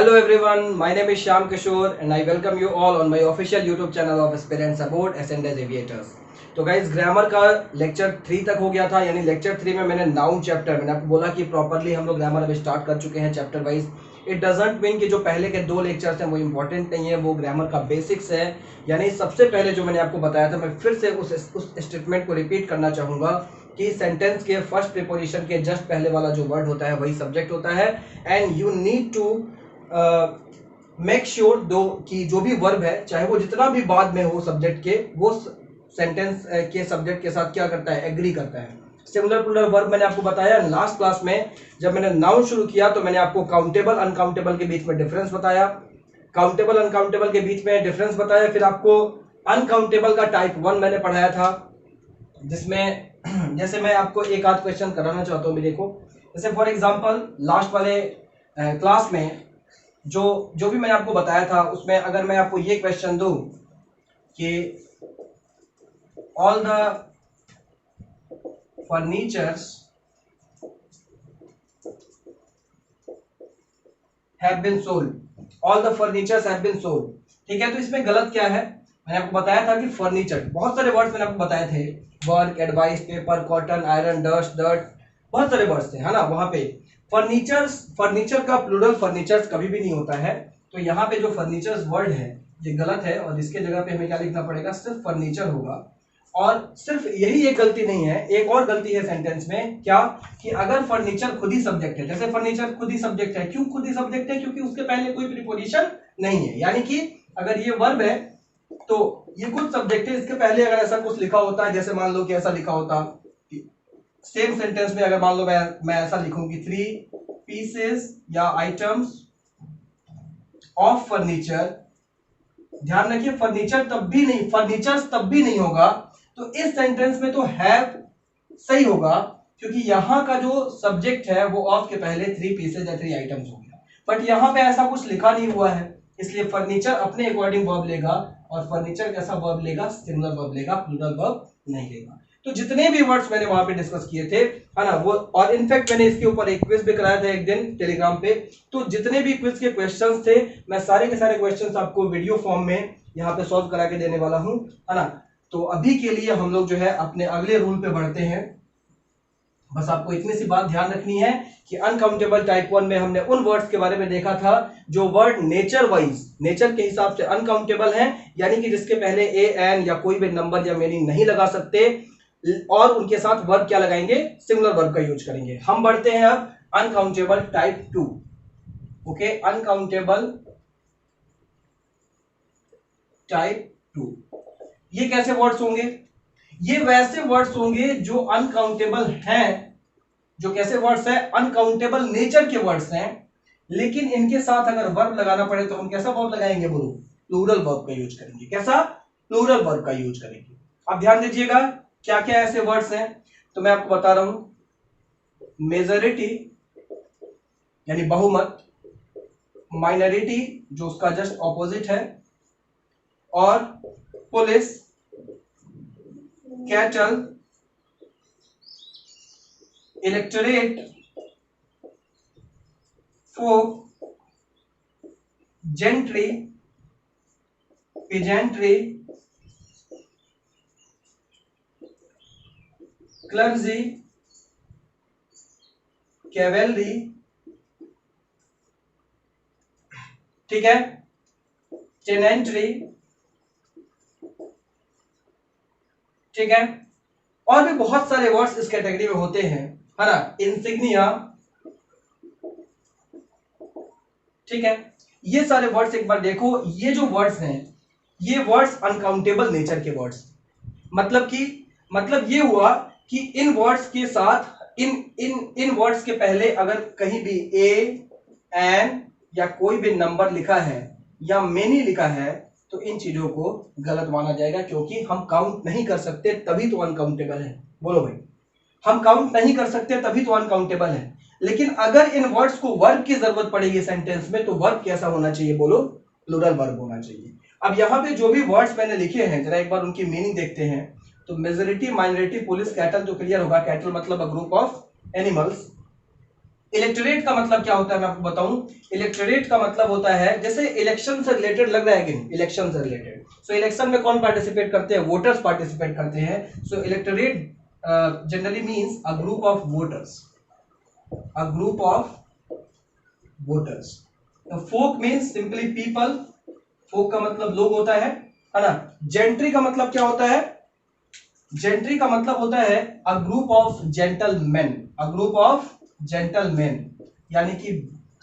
Hello everyone, my name is Shyam Kishore and I welcome you all on my official YouTube channel of Aspirants Aboard Ascenders Aviators। तो guys grammar का lecture 3 तक हो गया था, यानी lecture 3 में मैंने नाउन चैप्टर मैंने आपको बोला कि प्रॉपर्ली हम लोग ग्रामर अभी स्टार्ट कर चुके हैं chapter wise. It doesn't mean कि जो पहले के 2 लेक्चर्स हैं वो इंपॉर्टेंट नहीं है, वो ग्रामर का बेसिक्स है। यानी सबसे पहले जो मैंने आपको बताया था, मैं फिर से उस स्टेटमेंट को रिपीट करना चाहूँगा कि सेंटेंस के फर्स्ट प्रीपोजिशन के जस्ट पहले वाला जो वर्ड होता है वही सब्जेक्ट होता है। And you need to make sure दो कि जो भी वर्ब है चाहे वो जितना भी बाद में हो सब्जेक्ट के, वो सेंटेंस के सब्जेक्ट के साथ क्या करता है, एग्री करता है। सिमिलर प्लूरल वर्ब मैंने आपको बताया लास्ट क्लास में जब मैंने नाउन शुरू किया, तो मैंने आपको काउंटेबल अनकाउंटेबल के बीच में डिफरेंस बताया, काउंटेबल अनकाउंटेबल के बीच में डिफरेंस बताया। फिर आपको अनकाउंटेबल का टाइप 1 मैंने पढ़ाया था, जिसमें जैसे मैं आपको एक आध क्वेश्चन कराना चाहता हूँ। देखो जैसे फॉर एग्जांपल लास्ट वाले क्लास में जो भी मैंने आपको बताया था, उसमें अगर मैं आपको ये क्वेश्चन दूं कि all the furnitures have been sold, all the furnitures have been sold, ठीक है। तो इसमें गलत क्या है, मैंने आपको बताया था कि फर्नीचर, बहुत सारे वर्ड्स मैंने आपको बताए थे, work, advice, paper, cotton, iron, dust, dirt, बहुत सारे वर्ड्स थे, है ना। वहां पे फर्नीचर का प्लूरल फर्नीचर्स कभी भी नहीं होता है। तो यहाँ पे जो फर्नीचर्स वर्ड है ये गलत है और इसके जगह पे हमें क्या लिखना पड़ेगा, सिर्फ फर्नीचर होगा। और सिर्फ यही एक गलती नहीं है, एक और गलती है सेंटेंस में, क्या कि अगर फर्नीचर खुद ही सब्जेक्ट है, जैसे फर्नीचर खुद ही सब्जेक्ट है, क्यों खुद ही सब्जेक्ट है, क्योंकि उसके पहले कोई प्रीपोजिशन नहीं है। यानी कि अगर ये वर्ब है तो ये खुद सब्जेक्ट है, इसके पहले अगर ऐसा कुछ लिखा होता है, जैसे मान लो कि ऐसा लिखा होता, सेम सेंटेंस में अगर मान लो मैं ऐसा लिखूं कि 3 पीसेस या आइटम्स ऑफ फर्नीचर, ध्यान रखिए फर्नीचर्स तब भी नहीं होगा। तो इस सेंटेंस में तो हैव सही होगा, क्योंकि यहां का जो सब्जेक्ट है वो ऑफ के पहले 3 पीसेस या 3 आइटम्स हो गया। बट यहां पे ऐसा कुछ लिखा नहीं हुआ है, इसलिए फर्नीचर अपने अकॉर्डिंग वर्ब लेगा, और फर्नीचर कैसा वर्ब लेगा, सिंगुलर वर्ब लेगा, प्लूरल वर्ब नहीं लेगा। तो जितने भी वर्ड्स मैंने वहां पे डिस्कस किए थे, है ना, वो, और इनफैक्ट मैंने इसके ऊपर एक क्विज भी कराया था एक दिन टेलीग्राम पे। तो जितने भी क्विज के क्वेश्चंस थे, मैं सारे के सारे क्वेश्चंस आपको वीडियो फॉर्म में यहाँ पे सॉल्व करा के देने वाला हूं, है ना। तो अभी के लिए हम लोग जो है अपने अगले रूल पे बढ़ते हैं। बस आपको इतनी सी बात ध्यान रखनी है कि अनकाउंटेबल टाइप 1 में हमने उन वर्ड्स के बारे में देखा था जो वर्ड नेचर वाइज, नेचर के हिसाब से अनकाउंटेबल हैं, यानी कि जिसके पहले ए एन या कोई भी नंबर या मीनिंग नहीं लगा सकते, और उनके साथ वर्ब क्या लगाएंगे, सिंगुलर वर्ब का यूज करेंगे। हम बढ़ते हैं अब uncountable type 2। Okay, uncountable type 2 ये कैसे वर्ड्स होंगे, ये वैसे वर्ड्स होंगे जो अनकाउंटेबल हैं, जो कैसे वर्ड्स हैं, अनकाउंटेबल नेचर के वर्ड्स हैं, लेकिन इनके साथ अगर वर्ब लगाना पड़े तो हम कैसा वर्ब लगाएंगे, बोलो, प्लूरल वर्ब का यूज करेंगे। कैसा, प्लूरल वर्ब का यूज करेंगे। अब ध्यान दीजिएगा क्या क्या ऐसे वर्ड्स हैं, तो मैं आपको बता रहा हूं। मेजॉरिटी यानी बहुमत, माइनॉरिटी जो उसका जस्ट ऑपोजिट है, और पुलिस, कैटल, इलेक्टोरेट, फोक, जेंट्री, पेजेंट्री, क्लर्जी, कैवेलरी, ठीक है, टेनेंट्री, ठीक है, और भी बहुत सारे वर्ड्स इस कैटेगरी में होते हैं, है ना, इंसिग्निया, ठीक है। ये सारे वर्ड्स एक बार देखो, ये जो वर्ड्स हैं ये वर्ड्स अनकाउंटेबल नेचर के वर्ड्स, मतलब ये हुआ कि इन वर्ड्स के साथ इन वर्ड्स के पहले अगर कहीं भी ए एन या कोई भी नंबर लिखा है या मेनी लिखा है तो इन चीजों को गलत माना जाएगा, क्योंकि हम काउंट नहीं कर सकते तभी तो अनकाउंटेबल है। बोलो भाई, हम काउंट नहीं कर सकते तभी तो अनकाउंटेबल है। लेकिन अगर इन वर्ड्स को वर्ब की जरूरत पड़ेगी सेंटेंस में, तो वर्ब कैसा होना चाहिए, बोलो, प्लूरल वर्ब होना चाहिए। अब यहाँ पे जो भी वर्ड्स मैंने लिखे हैं जरा एक बार उनकी मीनिंग देखते हैं। तो मेजॉरिटी, माइनॉरिटी, पुलिस, कैटल तो क्लियर होगा, कैटल मतलब अ ग्रुप ऑफ एनिमल्स, इलेक्टोरेट का मतलब क्या होता है मैं आपको बताऊं। इलेक्टोरेट का मतलब होता है, जैसे इलेक्शन से रिलेटेड लग रहा है कि इलेक्शन से रिलेटेड, सो इलेक्शन में कौन पार्टिसिपेट करते हैं, वोटर्स पार्टिसिपेट करते हैं। So electorate generally means a group of voters, a group of voters. Folk means simply people, folk का मतलब लोग होता है ना। जेंट्री का मतलब क्या होता है, जेंट्री का मतलब होता है अ group of gentleman, a group of gentleman, यानी कि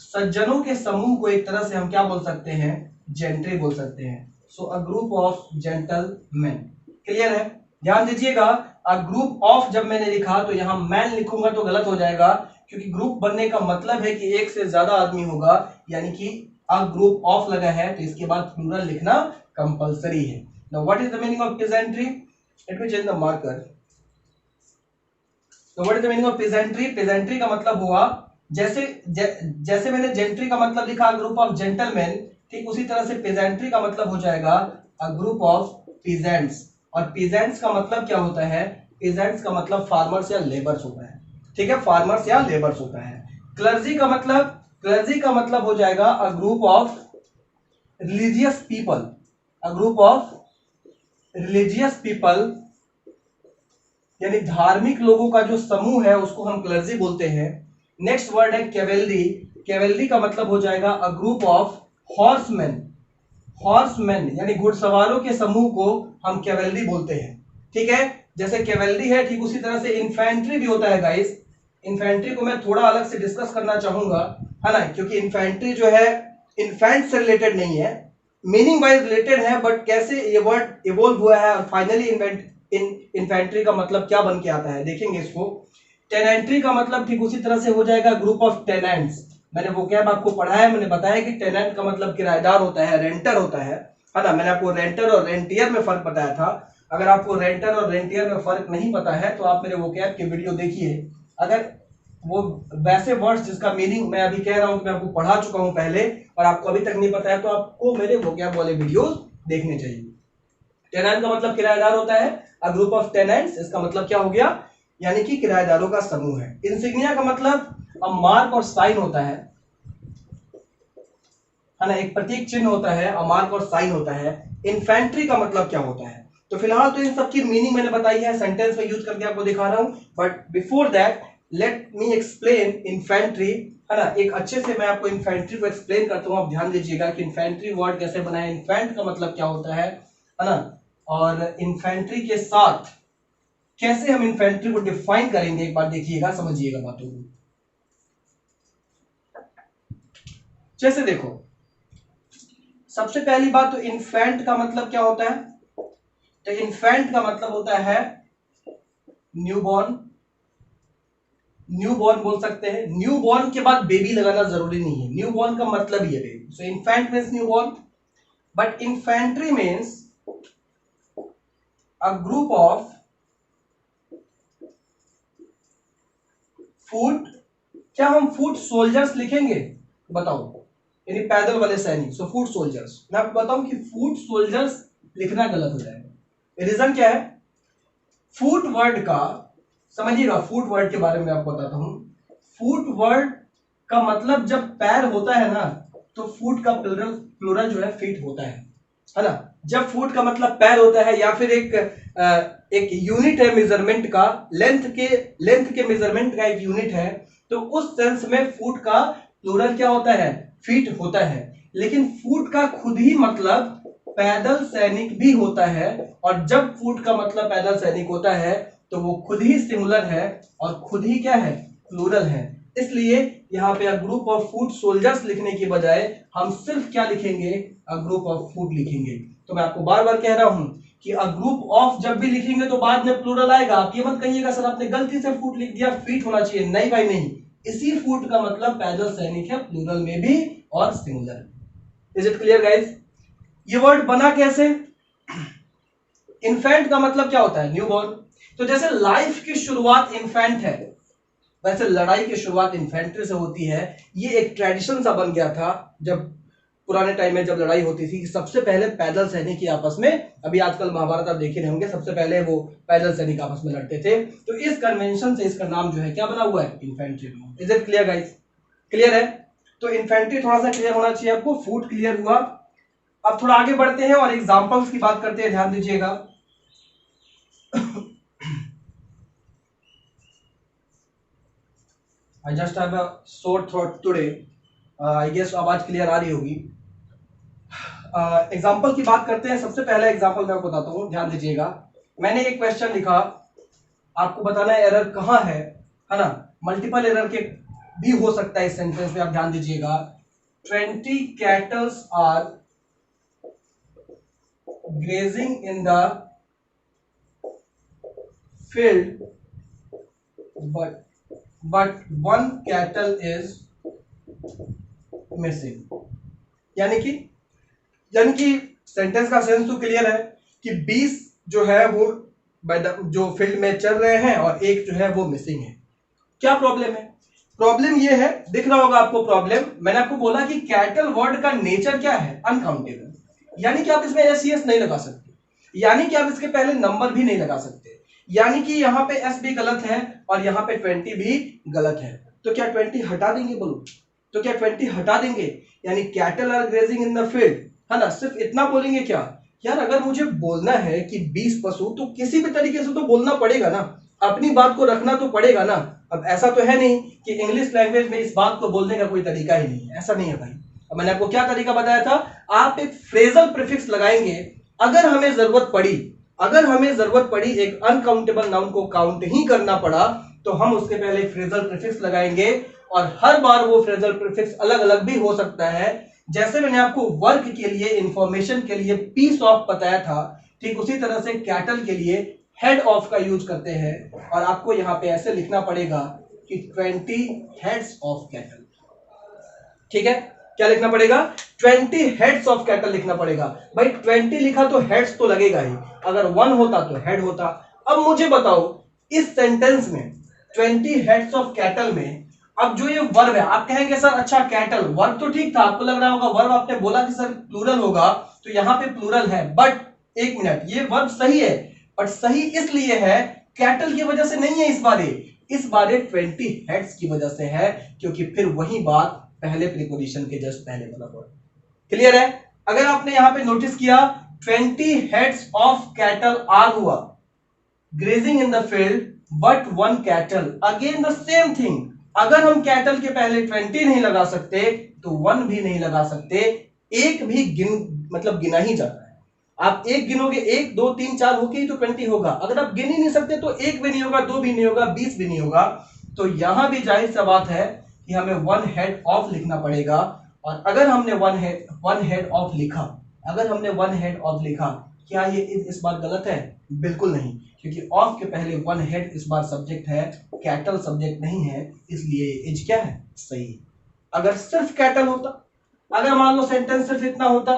सज्जनों के समूह को एक तरह से हम क्या बोल सकते हैं, जेंट्री बोल सकते हैं। So a group of gentleman. Clear है, ध्यान दीजिएगा। अ ग्रुप ऑफ जब मैंने लिखा तो यहां मैन लिखूंगा तो गलत हो जाएगा, क्योंकि ग्रुप बनने का मतलब है कि एक से ज्यादा आदमी होगा, यानी कि अ ग्रुप ऑफ लगा है तो इसके बाद प्लूरल लिखना कंपलसरी है। Now what is the meaning of pageantry, let me change the marker. तो what is the meaning of pageantry, pageantry का मतलब हुआ, जैसे मैंने जेंट्री का मतलब लिखा ग्रुप ऑफ जेंटलमैन, ठीक उसी तरह से पेजेंट्री का मतलब हो जाएगा अ ग्रुप ऑफ पीजेंट्स। और पीजेंट्स का मतलब क्या होता है, पीजेंट्स का मतलब फार्मर्स या लेबर्स होता है, ठीक है, फार्मर्स या लेबर्स होता है। क्लर्जी का मतलब, क्लर्जी का मतलब हो जाएगा अ group of religious people, a group of religious people, यानी धार्मिक लोगों का जो समूह है उसको हम क्लर्जी बोलते हैं। नेक्स्ट वर्ड है कैवेलरी, कैवेलरी का मतलब हो जाएगा अ ग्रुप ऑफ हॉर्समैन, हॉर्समैन यानी घुड़सवारों के समूह को हम कैवेलरी बोलते हैं, ठीक है। जैसे कैवेलरी है ठीक उसी तरह से इन्फेंट्री भी होता है गाइस। इन्फेंट्री को मैं थोड़ा अलग से डिस्कस करना चाहूंगा, है ना, क्योंकि इन्फेंट्री जो है इन्फेंट से रिलेटेड नहीं है, मीनिंग वाइज रिलेटेड है, बट कैसे ये वर्ड इवोल्व हुआ है और फाइनली इन्फेंट्री का मतलब क्या बन के आता है देखेंगे इसको। टेनेंट्री का मतलब ठीक उसी तरह से हो जाएगा ग्रुप ऑफ टेनेंट्स। मैंने वो क्या आपको पढ़ाया, मैंने बताया कि टेनेंट का मतलब किराएदार होता है, रेंटर होता है ना। मैंने आपको रेंटर और रेंटियर में फर्क बताया था। अगर आपको रेंटर और रेंटियर में फर्क नहीं पता है तो आप मेरे वोकैब की वीडियो देखिए। अगर वो वैसे वर्ड्स जिसका मीनिंग मैं अभी कह रहा हूं कि मैं आपको पढ़ा चुका हूं पहले और आपको अभी तक नहीं पता है, तो आपको मेरे वोकैब वाले वीडियोस देखने चाहिए। टेनेंट का मतलब किराएदार होता है, अ ग्रुप ऑफ टेनेंट्स, इसका मतलब क्या हो गया, यानी कि किराएदारों का समूह है। इंसिग्निया का मतलब अ मार्क और साइन होता है ना, एक प्रतीक चिन्ह होता है, अ मार्क और साइन होता है। इन्फेंट्री का मतलब क्या होता है, तो फिलहाल तो इन सब की मीनिंग मैंने बताई है, सेंटेंस में यूज करके आपको दिखा रहा हूं, but before that let me explain infantry, है ना। एक अच्छे से मैं आपको इन्फेंट्री को एक्सप्लेन करता हूं, आप ध्यान दीजिएगा कि इन्फेंट्री वर्ड कैसे बना है, इन्फेंट का मतलब क्या होता है ना, और इन्फेंट्री के साथ कैसे हम इन्फेंट्री को डिफाइन करेंगे, एक बार देखिएगा, समझिएगा बातों को। जैसे देखो, सबसे पहली बात तो इन्फेंट का मतलब क्या होता है, तो इन्फेंट का मतलब होता है न्यूबॉर्न, न्यूबॉर्न बोल सकते हैं। न्यूबॉर्न के बाद बेबी लगाना जरूरी नहीं है, न्यूबॉर्न का मतलब ही है baby. So infant means newborn, but infantry means a group of foot, क्या हम फुट सोल्जर्स लिखेंगे, बताओ, यानी पैदल वाले सैनिक, सो फुट सोल्जर्स। मैं आपको बताऊं कि फुट सोल्जर्स लिखना गलत हो जाएगा। रीजन क्या है, फुट वर्ड का, समझिएगा, फुट वर्ड के बारे में आपको बताता हूं। फुट वर्ड का मतलब जब पैर होता है ना, तो फुट का प्लूरल, प्लूरल जो है फीट होता है ना। जब फुट का मतलब पैर होता है या फिर एक यूनिट है मेजरमेंट का, लेंथ के मेजरमेंट का एक यूनिट है, तो उस सेंस में फुट का प्लूरल क्या होता है, फीट होता है। लेकिन फुट का खुद ही मतलब पैदल सैनिक भी होता है, और जब फुट का मतलब पैदल सैनिक होता है तो वो खुद ही सिंगुलर है और खुद ही क्या है, प्लूरल है। इसलिए यहाँ पे ग्रुप ऑफ फुट सोल्जर्स लिखने की बजाय हम सिर्फ क्या लिखेंगे, अ ग्रुप ऑफ फुट लिखेंगे। तो मैं आपको बार बार कह रहा हूं कि अ ग्रुप ऑफ जब भी लिखेंगे तो बाद में प्लूरल आएगा। आप ये मत कहिएगा सर आपने गलती से फुट लिख दिया, फीट होना चाहिए, नहीं भाई नहीं, इसी फुट का मतलब पैदल सैनिक है, प्लूरल में भी और singular. Is it clear guys. ये वर्ड बना कैसे, इन्फेंट का मतलब क्या होता है, न्यूबॉर्न। तो जैसे लाइफ की शुरुआत इन्फेंट है, वैसे लड़ाई की शुरुआत इन्फेंट्री से होती है। ये एक ट्रेडिशन सा बन गया था जब पुराने टाइम में जब लड़ाई होती थी, सबसे पहले पैदल सैनिक ही आपस में, अभी आजकल महाभारत आप देखे रहे होंगे, सबसे पहले वो पैदल सैनिक आपस में लड़ते थे। तो इस कन्वेंशन से इसका नाम जो है क्या बना हुआ है, infantry. Is it clear guys. Clear है? तो इन्फेंट्री थोड़ा सा क्लियर होना चाहिए आपको, फूट क्लियर हुआ। अब थोड़ा आगे बढ़ते हैं और एग्जांपल्स की बात करते हैं, ध्यान दीजिएगा। I just have a short thought today, I guess आवाज क्लियर आ रही होगी। एग्जाम्पल की बात करते हैं। सबसे पहला एग्जाम्पल मैं आपको बताता हूँ, ध्यान दीजिएगा। मैंने एक क्वेश्चन लिखा, आपको बताना है एरर कहाँ है ना? मल्टीपल एरर के भी हो सकता है इस सेंटेंस में, आप ध्यान दीजिएगा। 20 cattles are grazing in the field but 1 cattle is missing. यानी कि सेंटेंस का सेंस तो क्लियर है कि 20 जो है वो जो फील्ड में चल रहे हैं और एक जो है वो मिसिंग है। क्या प्रॉब्लम है? प्रॉब्लम ये है, दिख रहा होगा आपको प्रॉब्लम। मैंने आपको बोला कि कैटल वर्ड का नेचर क्या है? अनकाउंटेबल, यानी कि आप इसमें एस नहीं लगा सकते, यानी कि आप इसके पहले नंबर भी नहीं लगा सकते, यानी कि यहाँ पे एस भी गलत है और यहाँ पे 20 भी गलत है। तो क्या 20 हटा देंगे? बोलो, तो क्या 20 हटा देंगे? यानी cattle are grazing in the field, है ना? सिर्फ इतना बोलेंगे क्या? यार अगर मुझे बोलना है कि 20 पशु, तो किसी भी तरीके से तो बोलना पड़ेगा ना, अपनी बात को रखना तो पड़ेगा ना। अब ऐसा तो है नहीं कि इंग्लिश लैंग्वेज में इस बात को बोलने का कोई तरीका ही नहीं है, ऐसा नहीं है भाई। अब मैंने आपको क्या तरीका बताया था, आप एक फ्रेजल प्रीफिक्स लगाएंगे। अगर हमें जरूरत पड़ी एक अनकाउंटेबल नाउन को काउंट ही करना पड़ा, तो हम उसके पहले फ्रेजल प्रीफिक्स लगाएंगे, और हर बार वो फ्रेजल प्रीफिक्स अलग अलग भी हो सकता है। जैसे मैंने आपको वर्क के लिए, इंफॉर्मेशन के लिए पीस ऑफ बताया था, ठीक उसी तरह से कैटल के लिए हेड ऑफ का यूज करते हैं। और आपको यहां पे ऐसे लिखना पड़ेगा कि 20 हेड्स ऑफ कैटल। ठीक है, क्या लिखना पड़ेगा? 20 हेड्स ऑफ कैटल लिखना पड़ेगा। भाई 20 लिखा तो हेड्स तो लगेगा ही, अगर 1 होता तो हेड होता। अब मुझे बताओ, इस सेंटेंस में 20 हेड्स ऑफ कैटल में, अब जो ये वर्ब है, आप कहेंगे सर अच्छा कैटल वर्ब तो ठीक था, आपको लग रहा होगा वर्ब आपने बोला कि सर प्लूरल होगा, तो यहां पे प्लूरल है, बट एक मिनट, ये वर्ब सही है, बट सही इसलिए है, कैटल की वजह से नहीं है इस बारे 20 हेड्स की वजह से है, क्योंकि फिर वही बात पहले प्रीपोजिशन के जस्ट पहले वाला वर्ड। क्लियर है? अगर आपने यहां पे नोटिस किया, 20 हेड्स ऑफ कैटल आर हुआ, grazing in the field but 1 cattle, again the same thing. अगर हम कैटल के पहले 20 नहीं लगा सकते तो 1 भी नहीं लगा सकते, एक भी गिना ही जाता है। आप एक गिनोगे, 1 2 3 4 होके ही तो 20 होगा। अगर आप गिन ही नहीं सकते तो 1 भी नहीं होगा, 2 भी नहीं होगा, 20 भी नहीं होगा। तो यहां भी जाहिर सा बात है कि हमें 1 हेड ऑफ लिखना पड़ेगा। और अगर हमने 1 हेड ऑफ लिखा, क्या ये इस बार गलत है? बिल्कुल नहीं, क्योंकि ऑफ के पहले 1 हेड इस बार सब्जेक्ट है, कैटल सब्जेक्ट नहीं है, इसलिए इज क्या है? सही। अगर सिर्फ कैटल होता, अगर मान लो सेंटेंस सिर्फ इतना होता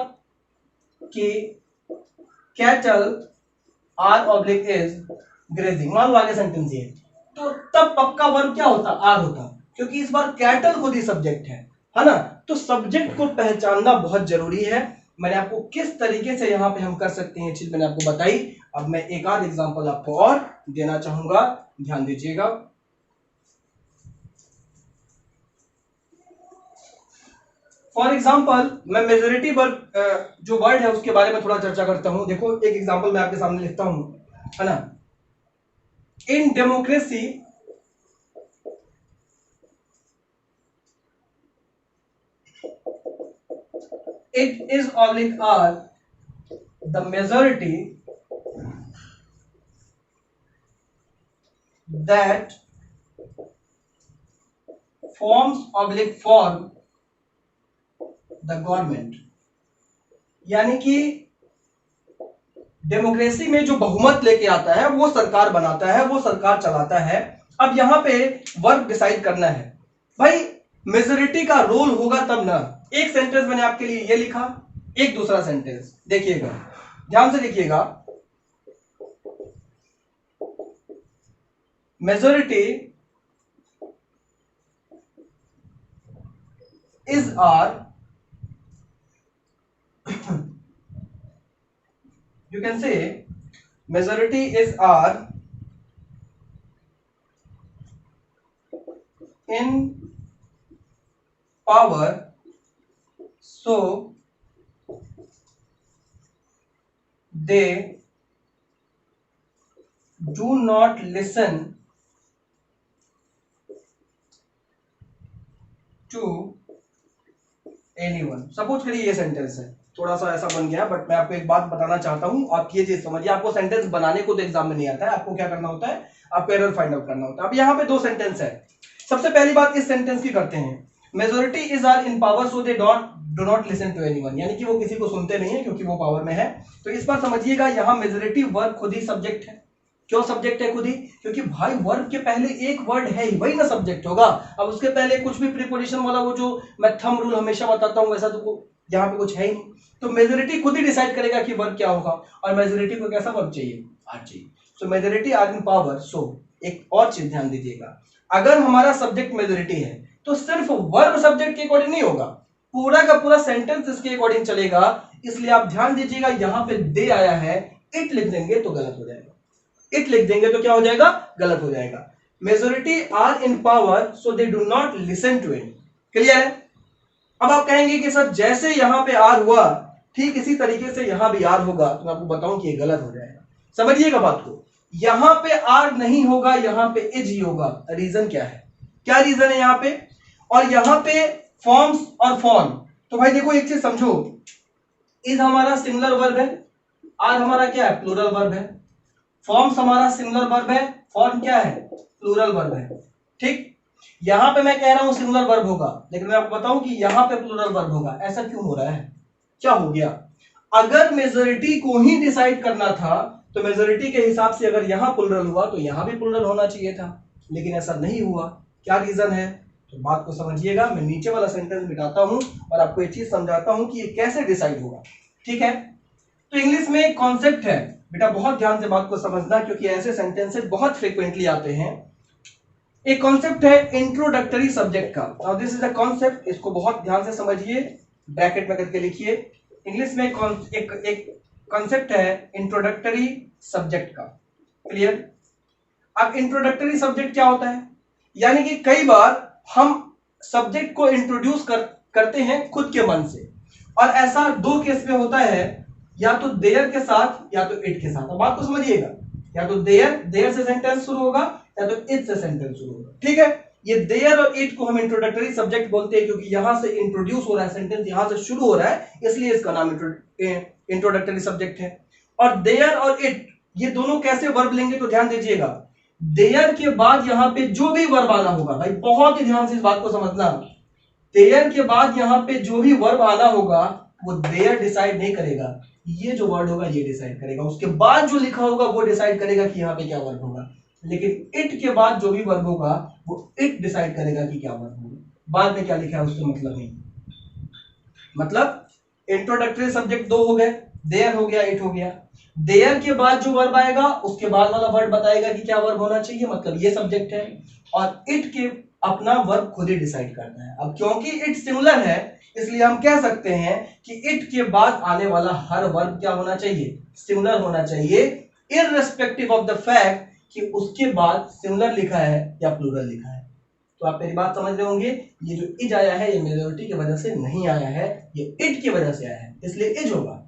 कि cattle are oblique is grazing, मान लो आगे सेंटेंस ये, तो तब पक्का वर्ब क्या होता? आर होता, क्योंकि इस बार कैटल खुद ही सब्जेक्ट है ना? तो सब्जेक्ट को पहचानना बहुत जरूरी है। मैंने आपको किस तरीके से यहां पे हम कर सकते हैं, चीज मैंने आपको बताई। अब मैं एक आध एग्जांपल आपको और देना चाहूंगा, ध्यान दीजिएगा। फॉर एग्जाम्पल, मैं मेजोरिटी वर्ब जो वर्ड है उसके बारे में थोड़ा चर्चा करता हूं। देखो एक एग्जाम्पल मैं आपके सामने लिखता हूं, है ना? In democracy it is oblique r the majority that forms oblique form the government। यानी कि डेमोक्रेसी में जो बहुमत लेके आता है वो सरकार बनाता है, वो सरकार चलाता है। अब यहां पे वर्ब डिसाइड करना है। भाई मेजोरिटी का रोल होगा तब ना। एक सेंटेंस मैंने आपके लिए ये लिखा, एक दूसरा सेंटेंस देखिएगा, ध्यान से देखिएगा। Majority is are, you can say majority is R in power, so they do not listen to anyone। Suppose करिए ये सेंटेंस है, थोड़ा सा ऐसा बन गया, बट मैं आपको एक बात बताना चाहता हूं, आप ये चीज समझिए। आपको सेंटेंस बनाने को तो एग्जाम में नहीं आता है, आपको क्या करना होता है, आपको एरर फाइंड आउट करना होता है। अब यहाँ पे दो सेंटेंस है। सबसे पहली बात इस सेंटेंस की करते हैं, majority is are in power so they do not listen to anyone, यानी कि वो किसी को सुनते नहीं है क्योंकि वो पावर में है। तो इस बार समझिएगा, यहाँ मेजोरिटी वर्ब खुद ही सब्जेक्ट है। क्यों सब्जेक्ट है खुद ही? क्योंकि भाई वर्ब के पहले एक वर्ड है ही, वही ना सब्जेक्ट होगा। अब उसके पहले कुछ भी प्रीपोजिशन वाला वो जो मैं थंब रूल हमेशा बताता हूं वैसा तो यहाँ पे कुछ है ही नहीं। तो मेजोरिटी खुद ही डिसाइड करेगा कि वर्ब क्या होगा, और मेजोरिटी को कैसा वर्ब चाहिए, आर चाहिए। So majority are in power. So एक और चीज ध्यान दीजिएगा, अगर हमारा सब्जेक्ट मेजोरिटी है तो सिर्फ वर्ब सब्जेक्ट के अकॉर्डिंग नहीं होगा, पूरा का पूरा सेंटेंस इसके अकॉर्डिंग चलेगा। इसलिए आप ध्यान दीजिएगा, यहां पे दे आया है, इट लिख देंगे तो गलत हो जाएगा। इट लिख देंगे तो क्या हो जाएगा, गलत हो जाएगा। Majority are in power so they do not listen to it. Clear है? अब आप कहेंगे कि सर जैसे यहां पे आर हुआ ठीक इसी तरीके से यहां भी आर होगा, तो मैं आपको बताऊं कि ये गलत हो जाएगा। समझिएगा बात को, यहां पे आर नहीं होगा, यहां पे इज ही होगा। रीजन क्या है, क्या रीजन है यहां पे? और यहां पे फॉर्म्स और फॉर्म, तो भाई देखो एक चीज समझो, इज हमारा सिंगुलर वर्ब है, आर हमारा क्या है, प्लूरल वर्ब है। फॉर्म्स हमारा सिंगुलर वर्ब है, फॉर्म क्या है, प्लूरल वर्ब है। ठीक, यहां पे मैं कह रहा हूं सिंगुलर वर्ब होगा, लेकिन मैं आपको बताऊं कि यहां पे प्लूरल वर्ब होगा। ऐसा क्यों हो रहा है, क्या हो गया? अगर मेजॉरिटी को ही डिसाइड करना था तो मेजॉरिटी के हिसाब से अगर यहां प्लूरल हुआ तो यहां भी प्लूरल होना चाहिए था, लेकिन ऐसा नहीं हुआ। क्या रीजन है? तो बात को समझिएगा, मैं नीचे वाला सेंटेंस मिटाता हूं और आपको एक चीज समझाता हूं कि ये कैसे डिसाइड होगा। ठीक है, तो इंग्लिश में एक कॉन्सेप्ट है बेटा, बहुत ध्यान से बात को समझना, क्योंकि ऐसे सेंटेंसेस बहुत फ्रीक्वेंटली आते हैं। एक कॉन्सेप्ट है इंट्रोडक्टरी सब्जेक्ट का। Now this is a concept, इसको बहुत ध्यान से समझिए, ब्रैकेट में करके लिखिए। इंग्लिश में एक कॉन्सेप्ट है इंट्रोडक्टरी सब्जेक्ट का। क्लियर? अब इंट्रोडक्टरी सब्जेक्ट क्या होता है? यानी कि कई बार हम सब्जेक्ट को इंट्रोड्यूस करते हैं खुद के मन से, और ऐसा दो केस में होता है, या तो देयर के साथ या तो इट के साथ। अब बात को समझिएगा, या तो देयर से सेंटेंस शुरू होगा या तो इट से सेंटेंस शुरू होगा। ठीक है, ये देयर और इट को हम इंट्रोडक्टरी सब्जेक्ट बोलते हैं, क्योंकि यहां से इंट्रोड्यूस हो रहा है, सेंटेंस यहां से शुरू हो रहा है, इसलिए इसका नाम इंट्रोडक्टरी सब्जेक्ट है। और देयर और इट ये दोनों कैसे वर्ब लेंगे, तो ध्यान दीजिएगा, देयर के बाद यहां पे जो भी वर्ब आना होगा, भाई बहुत ही ध्यान से इस बात को समझना, देयर के बाद यहां पे जो भी वर्ब आना होगा वो देयर डिसाइड नहीं करेगा, ये जो वर्ड होगा ये डिसाइड करेगा। उसके बाद जो लिखा होगा वो डिसाइड करेगा कि यहाँ पे क्या वर्ब होगा, लेकिन इट के बाद जो भी वर्ब होगा वो इट डिसाइड करेगा कि क्या वर्ब होगा। बाद में क्या लिखा है उससे मतलब नहीं। मतलब इंट्रोडक्टरी सब्जेक्ट दो हो गए, देयर हो गया, इट हो गया। देयर के बाद जो वर्ब आएगा उसके बाद वाला वर्ड बताएगा कि क्या वर्ब होना चाहिए, मतलब ये सब्जेक्ट है। और इट के अपना वर्ब खुद ही डिसाइड करता है। अब क्योंकि इट सिंगुलर है, इसलिए हम कह सकते हैं कि इट के बाद आने वाला हर वर्ब क्या होना चाहिए, सिंगुलर होना चाहिए, इररिस्पेक्टिव ऑफ द फैक्ट कि उसके बाद सिंगुलर लिखा है या प्लूरल लिखा है। तो आप मेरी बात समझ रहे होंगे, ये जो इज आया है ये मेजॉरिटी की वजह से नहीं आया है, ये इट की वजह से आया है, इसलिए इज होगा।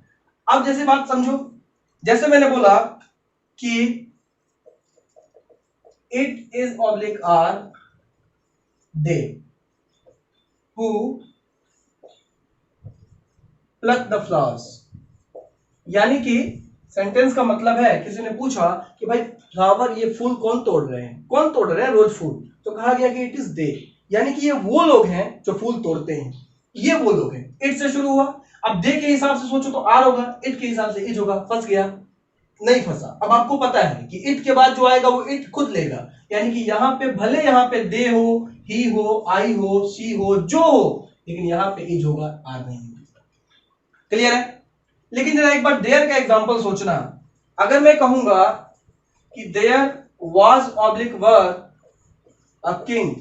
अब जैसे बात समझो, जैसे मैंने बोला कि it is oblique are they who pluck the flowers, यानी कि सेंटेंस का मतलब है, किसी ने पूछा कि भाई फ्लावर, ये फूल कौन तोड़ रहे हैं, कौन तोड़ रहे हैं रोज फूल, तो कहा गया कि इट इज दे, यानी कि ये वो लोग हैं जो फूल तोड़ते हैं, ये वो लोग हैं। इट से शुरू हुआ, अब दे के हिसाब से सोचो तो आर होगा, इट के हिसाब से इज होगा। फंस गया? नहीं फंसा। अब आपको पता है कि इट के बाद जो आएगा वो इट खुद लेगा, यानी कि यहां पे भले यहां पे दे हो, ही हो, आई हो, शी हो, जो हो, लेकिन यहां पे इज होगा, आर नहीं होगा। क्लियर है? लेकिन जरा एक बार देयर का एग्जांपल सोचना, अगर मैं कहूंगा कि there was oblique were a king,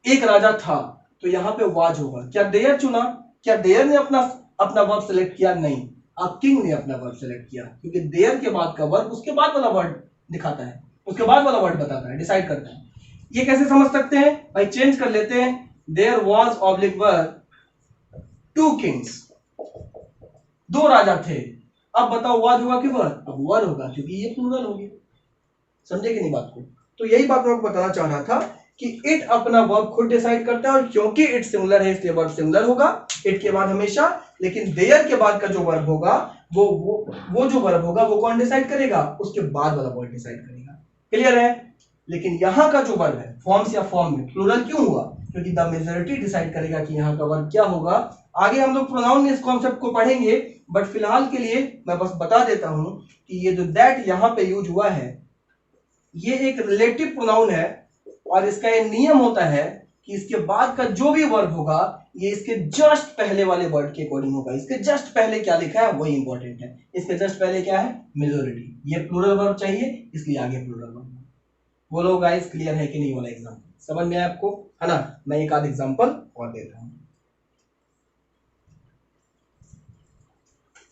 एक राजा था, तो यहां पे वाज होगा। क्या देयर चुना? क्या देयर ने अपना वर्ब सेलेक्ट किया? नहीं, अब किंग ने अपना वर्ब सेलेक्ट किया, क्योंकि देयर के बाद का वर्ब उसके बाद वाला वर्ड दिखाता है, उसके बाद वाला वर्ड बताता है, डिसाइड करता है। ये कैसे समझ सकते हैं भाई? चेंज कर लेते हैं, there was oblique were two kings, दो राजा थे। अब बताओ वाज होगा कि वर? अब वर होगा क्योंकि ये प्लूरल हो गया। समझे कि नहीं बात को? तो यही बात मैं आपको बताना चाह रहा था कि इट अपना वर्ब खुद डिसाइड करता है, और क्योंकि इट सिमिलर है इसलिए वर्ब सिमिलर होगा इट के बाद हमेशा। लेकिन देयर के बाद का जो वर्ब होगा वो जो वर्ब होगा वो कौन डिसाइड करेगा? उसके बाद वाला वर्ब डिसाइड करेगा। क्लियर है? लेकिन यहां का जो वर्ब है फॉर्म्स या फॉर्म में प्लूरल क्यों हुआ? क्योंकि द मेजॉरिटी डिसाइड करेगा कि यहाँ का वर्ब क्या होगा। आगे हम लोग प्रोनाउन में इस कॉन्सेप्ट को पढ़ेंगे, बट फिलहाल के लिए मैं बस बता देता हूं कि ये जो दैट यहां पे यूज हुआ है ये एक रिलेटिव प्रोनाउन है, और इसका ये नियम होता है कि इसके बाद का जो भी वर्ब होगा ये इसके जस्ट पहले वाले वर्ड के अकॉर्डिंग होगा। इसके जस्ट पहले क्या लिखा है वही इंपॉर्टेंट है। इसके जस्ट पहले क्या है? मेजॉरिटी। ये प्लूरल वर्ब चाहिए इसलिए आगे प्लूरल वर्ब। बोलो गाइस, क्लियर है कि नहीं वाला एग्जांपल? समझ में आया आपको? है ना? मैं एक आध एग्जांपल और देता हूं।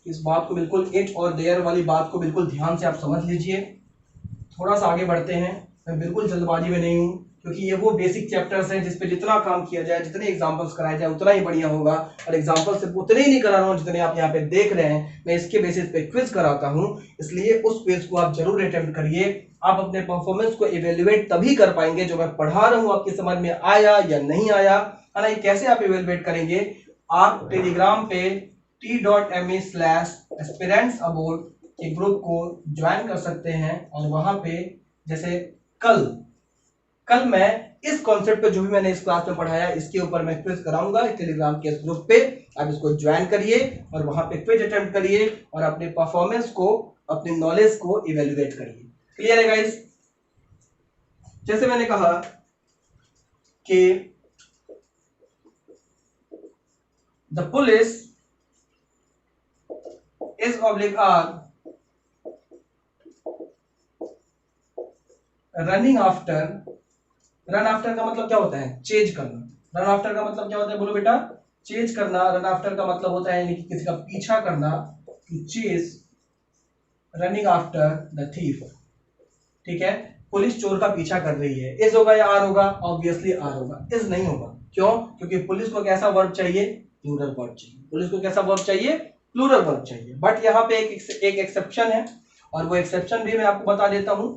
इस बात को बिल्कुल इट और देयर वाली बात को बिल्कुल ध्यान से आप समझ लीजिए। थोड़ा सा आगे बढ़ते हैं। मैं बिल्कुल जल्दबाजी में नहीं हूं, क्योंकि ये वो बेसिक चैप्टर्स हैं जिस पे जितना काम किया जाए, जितने एग्जांपल्स कराए जाए उतना ही बढ़िया होगा। और एग्जांपल सिर्फ उतने ही नहीं करा रहा हूं जितने आप यहाँ पे देख रहे हैं, मैं इसके बेसिस पे क्विज कराता हूं। इसलिए उस क्विज को आप जरूर अटेम्प्ट करिए। आप अपने परफॉर्मेंस को इवेल्युएट तभी कर पाएंगे जो मैं पढ़ा रहा हूं आपकी समझ में आया या नहीं आया, है ना? ये कैसे आप इवेल्युएट करेंगे? आप टेलीग्राम पे t.me/aspirantsabroad के ग्रुप को ज्वाइन कर सकते हैं, और वहां पे जैसे कल मैं इस कॉन्सेप्ट पे जो भी मैंने इस क्लास में पढ़ाया इसके ऊपर मैं क्विज कराऊंगा टेलीग्राम के इस ग्रुप पे। आप इसको ज्वाइन करिए और वहां पे क्विज अटेम्प्ट करिए और अपने परफॉर्मेंस को, अपनी नॉलेज को इवेल्युएट करिए। क्लियर है गाइस? जैसे मैंने कहा कि the police is oblique are running after. Run after का मतलब क्या होता है? चेज करना। रन आफ्टर का मतलब क्या होता है? बोलो बेटा। चेज करना। रन आफ्टर का मतलब होता है कि किसी का पीछा करना, to chase running after the thief. ठीक है? पुलिस चोर का पीछा कर रही है। इज होगा या आर होगा? ऑब्वियसली आर होगा, इज नहीं होगा। क्यों? क्योंकि पुलिस को कैसा वर्ब चाहिए? प्लूरल वर्ब चाहिए। पुलिस को कैसा वर्ब चाहिए? प्लूरल वर्ब चाहिए। बट यहाँ पे एक एक्सेप्शन है, और वो एक्सेप्शन भी मैं आपको बता देता हूं।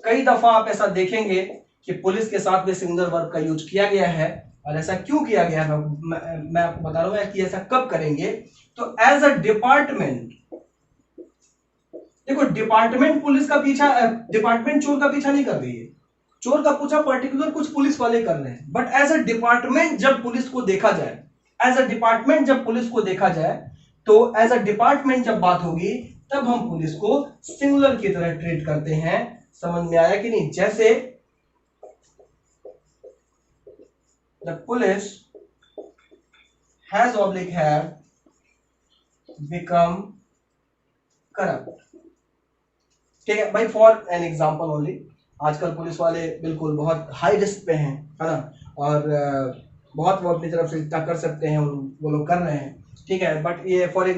कई दफा आप ऐसा देखेंगे कि पुलिस के साथ में सिंगुलर वर्ब का यूज किया गया है, और ऐसा क्यों किया गया है मैं आपको बता रहा हूं कि ऐसा कब करेंगे। तो एज अ डिपार्टमेंट, देखो डिपार्टमेंट पुलिस का पीछा, डिपार्टमेंट चोर का पीछा नहीं कर रही है। चोर का पीछा पर्टिकुलर कुछ पुलिस वाले कर रहे हैं, बट एज अ डिपार्टमेंट जब पुलिस को देखा जाए, एज अ डिपार्टमेंट जब पुलिस को देखा जाए, तो एज अ डिपार्टमेंट जब बात होगी तब हम पुलिस को सिंगुलर की तरह ट्रीट करते हैं। समझ में आया कि नहीं? जैसे the police has oblique have become corrupt. ठीक है भाई, फॉर एन एग्जांपल ओनली। आजकल पुलिस वाले बिल्कुल बहुत हाई रिस्क पे हैं, है ना? और बहुत वो अपनी तरफ से इतना कर सकते हैं, वो लोग कर रहे हैं। ठीक है, बट ये फॉर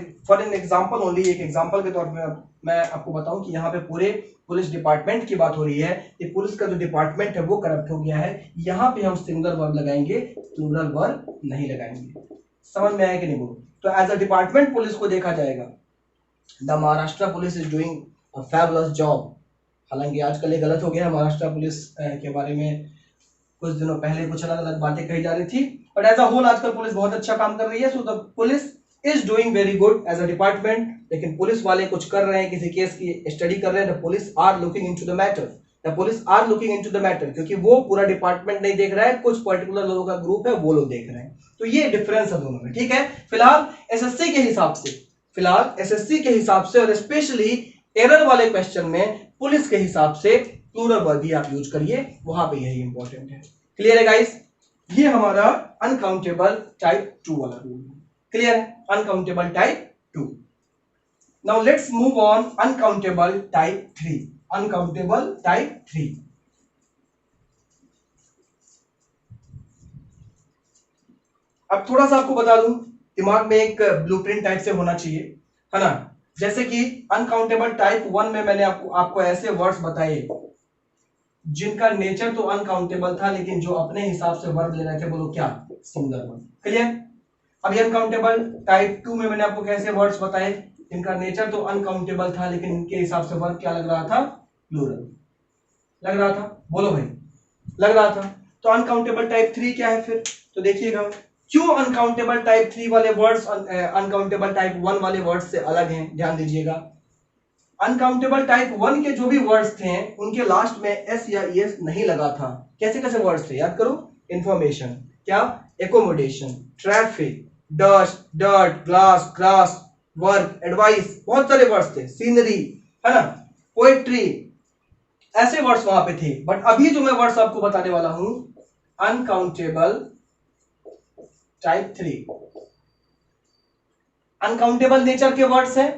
एन एग्जांपल ओनली, एक एग्जांपल के तौर पे मैं आपको बताऊं कि यहाँ पे पूरे पुलिस डिपार्टमेंट की बात हो रही है। कि पुलिस का जो डिपार्टमेंट है वो करप्ट हो गया है। यहाँ पे हम सिंगुलर वर्ब लगाएंगे, प्लूरल वर्ब नहीं लगाएंगे। समझ में आया कि नहीं बोलो? तो एज अ डिपार्टमेंट पुलिस को देखा जाएगा। The Maharashtra police is doing a fabulous job. हालांकि आजकल ये गलत हो गया है, महाराष्ट्र पुलिस के बारे में कुछ दिनों पहले कुछ अलग अलग बातें कही जा रही थी, बट एज अ होल आजकल पुलिस बहुत अच्छा काम कर रही है। So the police is doing very good as a department. लेकिन पुलिस वाले कुछ कर रहे हैं, किसी केस की स्टडी कर रहे हैं। The police are looking into the matter. The police are looking into the matter, क्योंकि वो पूरा डिपार्टमेंट नहीं देख रहा है, कुछ पर्टिकुलर लोगों का ग्रुप है वो लोग देख रहे हैं। तो ये डिफरेंस है दोनों में। ठीक है? फिलहाल एसएससी के हिसाब से, और स्पेशली एरर वाले क्वेश्चन में पुलिस के हिसाब से प्लूरल वर्ब भी आप यूज करिए, वहां पे यही इंपॉर्टेंट है। क्लियर है गाइस? ये हमारा अनकाउंटेबल टाइप 2 वाला रूल है। क्लियर है? Uncountable type 2। Now let's move on uncountable type 3। Uncountable type 3। अब थोड़ा सा आपको बता दूं, दिमाग में एक ब्लूप्रिंट टाइप से होना चाहिए, है ना? जैसे कि अनकाउंटेबल टाइप 1 में मैंने आपको ऐसे वर्ड्स बताए जिनका नेचर तो अनकाउंटेबल था, लेकिन जो अपने हिसाब से वर्ब ले रहे थे, बोलो क्या? Singular word. क्लियर? अभी अनकाउंटेबल टाइप 2 में मैंने आपको कैसे वर्ड्स बताए, इनका नेचर तो अनकाउंटेबल था लेकिन इनके हिसाब से वर्ड क्या लग रहा था, प्लूरल लग रहा था। बोलो भाई, लग रहा था। तो अनकाउंटेबल टाइप 3 क्या है फिर, तो देखिएगा क्यों अनकाउंटेबल टाइप 3 वाले वर्ड्स अनकाउंटेबल टाइप 1 वाले वर्ड्स से अलग हैं, ध्यान दीजिएगा। अनकाउंटेबल टाइप 1 के जो भी वर्ड्स थे उनके लास्ट में एस या ईएस नहीं लगा था। कैसे कैसे वर्ड्स थे याद करो, इंफॉर्मेशन, क्या, accommodation, traffic, dust, dirt, glass, grass, work, advice, बहुत सारे वर्ड्स थे, सीनरी, है ना, पोएट्री, ऐसे वर्ड्स वहां पे थे। बट अभी जो मैं वर्ड्स आपको बताने वाला हूं, अनकाउंटेबल टाइप 3, अनकाउंटेबल नेचर के वर्ड्स हैं,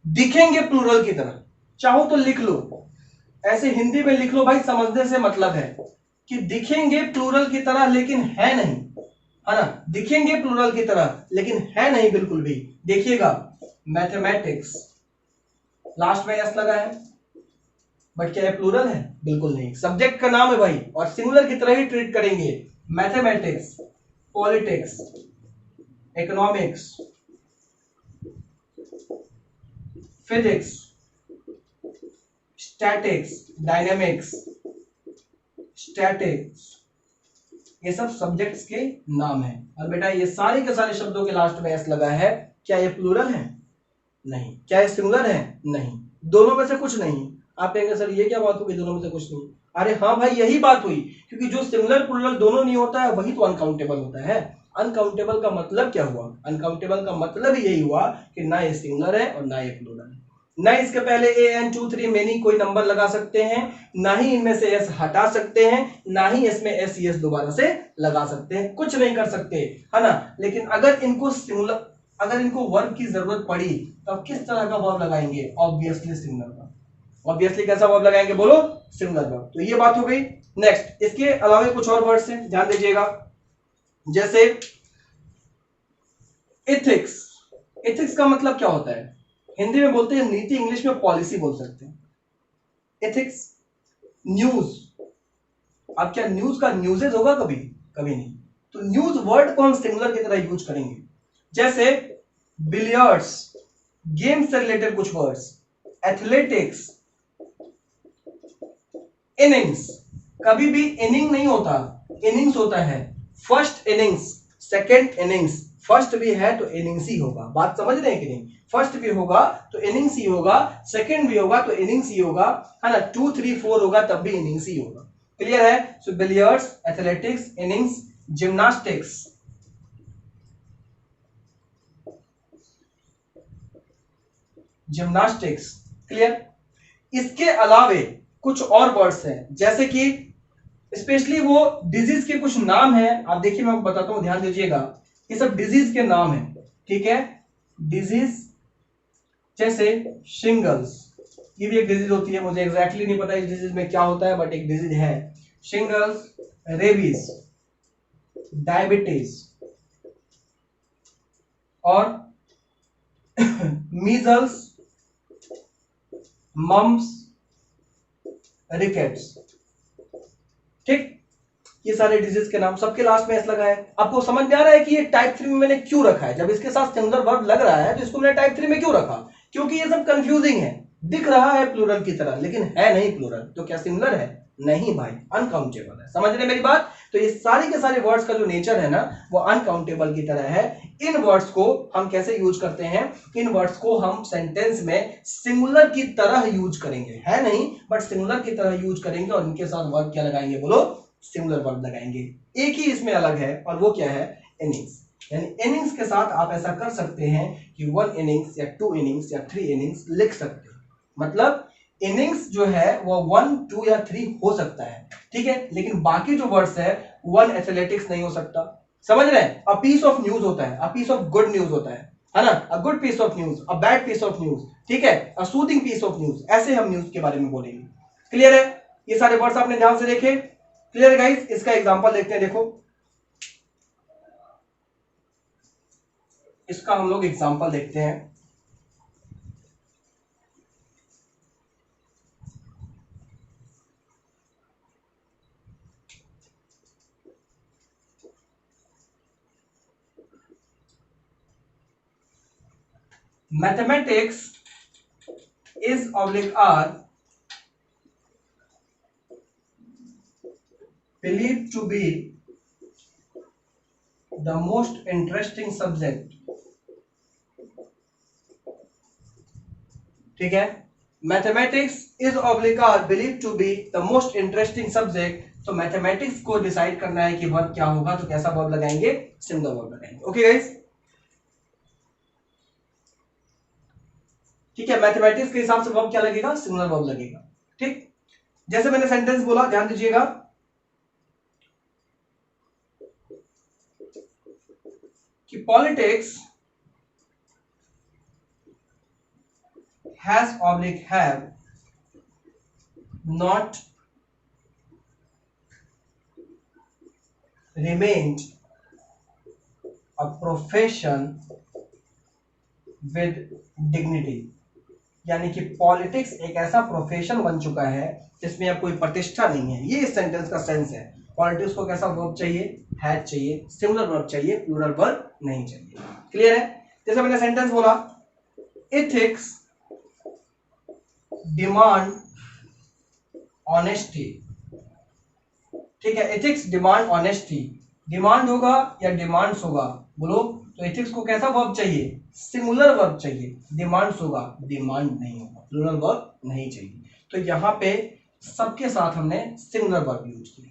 दिखेंगे प्लूरल की तरह। चाहो तो लिख लो, ऐसे हिंदी में लिख लो भाई, समझने से मतलब है कि दिखेंगे प्लूरल की तरह लेकिन है नहीं, है ना, दिखेंगे प्लूरल की तरह लेकिन है नहीं बिल्कुल भी। देखिएगा, मैथमेटिक्स, लास्ट में एस लगा है, बट क्या है, प्लूरल है? बिल्कुल नहीं, सब्जेक्ट का नाम है भाई और सिंगुलर की तरह ही ट्रीट करेंगे। Mathematics, politics, economics, physics, statics, dynamics, statics, ये सब सब्जेक्ट्स के नाम है। और बेटा ये सारे के सारे शब्दों के लास्ट में एस लगा है, क्या ये प्लूरल है? नहीं। क्या ये सिंगुलर है? नहीं। दोनों में से कुछ नहीं। आप कहेंगे सर ये क्या बात हुई, दोनों में से कुछ नहीं? अरे हाँ भाई, यही बात हुई, क्योंकि जो सिंगुलर प्लूरल दोनों नहीं होता है वही तो अनकाउंटेबल होता है। अनकाउंटेबल का मतलब क्या हुआ? अनकाउंटेबल का मतलब यही हुआ कि ना ये सिंगुलर है और ना ये प्लूरल है। ना इसके पहले ए एन 2 3 मेनी कोई नंबर लगा सकते हैं, ना ही इनमें से एस हटा सकते हैं, ना ही इसमें एस एस दोबारा से लगा सकते हैं, कुछ नहीं कर सकते, है ना। लेकिन अगर इनको सिंगुलर, अगर इनको वर्ब की जरूरत पड़ी तो आप किस तरह का वर्ब लगाएंगे? Obviously singular verb. ऑब्वियसली कैसा वर्ब लगाएंगे, बोलो, सिंगुलर वर्ब। तो ये बात हो गई। नेक्स्ट, इसके अलावा कुछ और वर्ड्स हैं, ध्यान दीजिएगा, जैसे एथिक्स। एथिक्स का मतलब क्या होता है? हिंदी में बोलते हैं नीति, इंग्लिश में पॉलिसी बोल सकते हैं। एथिक्स। न्यूज, अब क्या न्यूज का न्यूजेज होगा कभी? कभी नहीं। तो न्यूज वर्ड को हम सिंगुलर की तरह यूज करेंगे। जैसे बिलियर्ड्स, गेम से रिलेटेड कुछ वर्ड्स, एथलेटिक्स, इनिंग्स। कभी भी इनिंग नहीं होता, इनिंग्स होता है। First innings, second innings, first भी है तो इनिंग्स ही होगा। बात समझ रहे हैं कि नहीं? फर्स्ट भी होगा तो इनिंग्स ही होगा, सेकेंड भी होगा तो इनिंग्स ही होगा, है ना, 2 3 4 होगा तब भी इनिंग्स ही होगा। क्लियर है? So billiards, athletics, innings, gymnastics, gymnastics. Clear? इसके अलावे कुछ और वर्ड्स हैं, जैसे कि स्पेशली वो डिजीज के कुछ नाम हैं। आप देखिए मैं आपको बताता हूं, ध्यान दीजिएगा, ये सब डिजीज के नाम है, ठीक है। डिजीज जैसे शिंगल्स, ये भी एक डिजीज होती है, मुझे एग्जैक्टली नहीं पता इस डिजीज में क्या होता है, बट एक डिजीज है शिंगल्स। रेबीज, डायबिटीज और मीजल्स, मम्स, रिकेट्स। ठीक, ये सारे डिजीज के नाम, सबके लास्ट में एस लगा है। आपको समझ में आ रहा है कि ये टाइप 3 में मैंने क्यों रखा है? जब इसके साथ सिंगुलर वर्ब लग रहा है तो इसको मैंने टाइप 3 में क्यों रखा? क्योंकि ये सब कंफ्यूजिंग है, दिख रहा है प्लूरल की तरह लेकिन है नहीं प्लूरल। तो क्या सिंगुलर है? नहीं भाई, अनकाउंटेबल है। समझ रहे मेरी बात? तो ये सारी के सारे वर्ड्स का जो नेचर है ना, वो अनकाउंटेबल की तरह है। इन वर्ड्स को हम कैसे यूज करते हैं? इन वर्ड्स को हम सेंटेंस में सिंगुलर की तरह यूज करेंगे, है नहीं, बट सिंगुलर की तरह यूज करेंगे और इनके साथ वर्ब क्या लगाएंगे, बोलो, सिंगुलर वर्ब लगाएंगे। एक ही इसमें अलग है और वो क्या है? इनिंग्स। यानी इनिंग्स के साथ आप ऐसा कर सकते हैं कि 1 इनिंग्स या 2 इनिंग्स या 3 इनिंग्स लिख सकते हैं। मतलब इनिंग्स जो है वो 1 2 या 3 हो सकता है, ठीक है, लेकिन बाकी जो वर्ड्स है 1 एथलेटिक्स नहीं हो सकता। समझ रहे हैं? अ पीस ऑफ न्यूज होता है, a piece of good news होता है ना, a good piece of news, a bad piece of news, ठीक है, a soothing piece of news, ऐसे हम न्यूज के बारे में बोलेंगे। क्लियर है? ये सारे वर्ड्स आपने ध्यान से देखे? Clear guys? इसका एग्जांपल देखते हैं, देखो इसका हम लोग एग्जांपल देखते हैं। Mathematics is oblique are believe to be the most interesting subject. ठीक है, mathematics is oblique are believe to be the most interesting subject. तो मैथमेटिक्स को डिसाइड करना है कि वर्ब क्या होगा, तो कैसा वर्ब लगाएंगे, सिंगुलर वर्ब लगाएंगे। ओके गाइस, ठीक है, मैथमेटिक्स के हिसाब से वर्ब क्या लगेगा, सिंगुलर वर्ब लगेगा। ठीक, जैसे मैंने सेंटेंस बोला, ध्यान दीजिएगा, कि politics has oblique have not remained a profession with dignity। यानी कि पॉलिटिक्स एक ऐसा प्रोफेशन बन चुका है जिसमें अब कोई प्रतिष्ठा नहीं है। ये इस सेंटेंस का सेंस है। पॉलिटिक्स को कैसा वर्ब चाहिए, हैज चाहिए, सिंगुलर वर्ब चाहिए, प्लूरल वर्ब नहीं चाहिए। क्लियर है? जैसे मैंने सेंटेंस बोला, एथिक्स डिमांड ऑनेस्टी। ठीक है, एथिक्स डिमांड ऑनेस्टी। डिमांड होगा या डिमांड्स होगा, बोलो, तो एथिक्स को कैसा वर्ब चाहिए, सिंगुलर वर्ब चाहिए। डिमांड्स होगा, डिमांड नहीं होगा, प्लूरल वर्ब नहीं चाहिए। तो यहां पे सबके साथ हमने सिंगुलर वर्ब यूज किया।